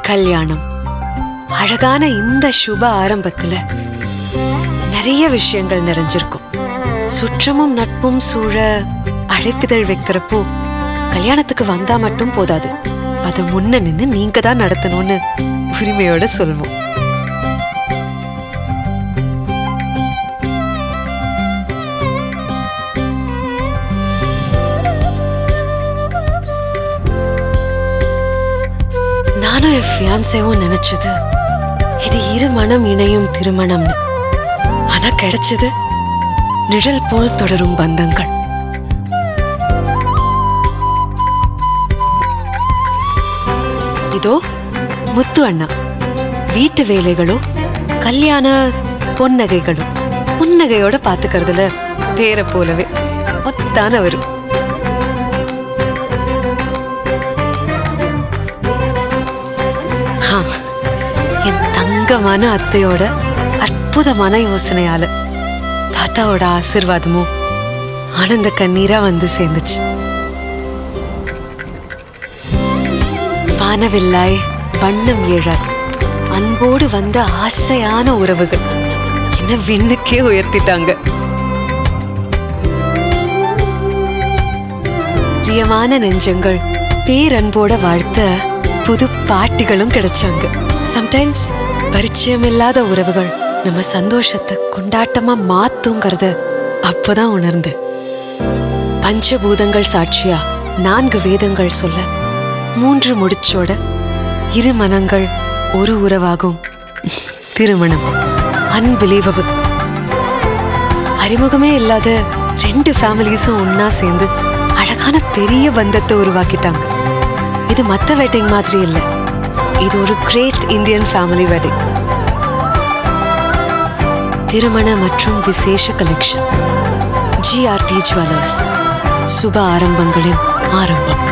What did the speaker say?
கல்யாணம். அழகான இந்த சுப ஆரம்பத்துல நிறைய விஷயங்கள் நிறைஞ்சிருக்கும். சுற்றமும் நட்பும் சூழ அழைப்பிதழ் வைக்கிறப்போ கல்யாணத்துக்கு வந்தா மட்டும் போதாது, அதை முன்ன நின்று நீங்க தான் நடத்தணும்னு உரிமையோட சொல்வோம். நானும் என் ஃபியான்சேவும் நினைச்சது இது இரு மனம் இணையும் திருமணம்னு. ஆனா கிடைச்சது நிழல் போல் தொடரும் பந்தங்கள். இதோ முத்து அண்ணா வீட்டு வேலைகளோ கல்யாண பொன்னகைகளோ புன்னகையோட பாத்துக்கிறதுல பேரை போலவே ஒத்தானவரு. என் தங்கமான அத்தையோட அற்புதமான யோசனையால தாத்தாவோட ஆசீர்வாதமும் ஆனந்த கண்ணீரா வந்து சேர்ந்துச்சு. வானவில்லாய் வண்ணம் ஏழாய் அன்போடு வந்த ஆசையான உறவுகள் என்ன விண்ணுக்கே உயர்த்திட்டாங்க. பிரியமான நெஞ்சங்கள் பேரன்போட வாழ்த்த புது பாட்டிகளும் கிடைச்சாங்க. சம்டைம்ஸ் பரிச்சயம் இல்லாத உறவுகள் நம்ம சந்தோஷத்தை கொண்டாட்டமா மாத்துங்கிறத அப்பதான் உணர்ந்து, பஞ்சபூதங்கள் சாட்சியா 4 வேதங்கள் சொல்ல 3 முடிச்சோட இரு மனங்கள் ஒரு உறவாகும் திருமணம். அன்பிலீவபிள். அறிமுகமே இல்லாத 2 ஃபேமிலிஸும் ஒன்னா சேர்ந்து அழகான பெரிய பந்தத்தை உருவாக்கிட்டாங்க. இது மத்த வெட்டிங் மாதிரி இல்லை, இது ஒரு கிரேட் இந்தியன் ஃபேமிலி வெட்டிங். திருமண மற்றும் விசேஷ கலெக்ஷன் GRT ஜுவல்லர்ஸ். சுப ஆரம்பங்களின் ஆரம்பம்.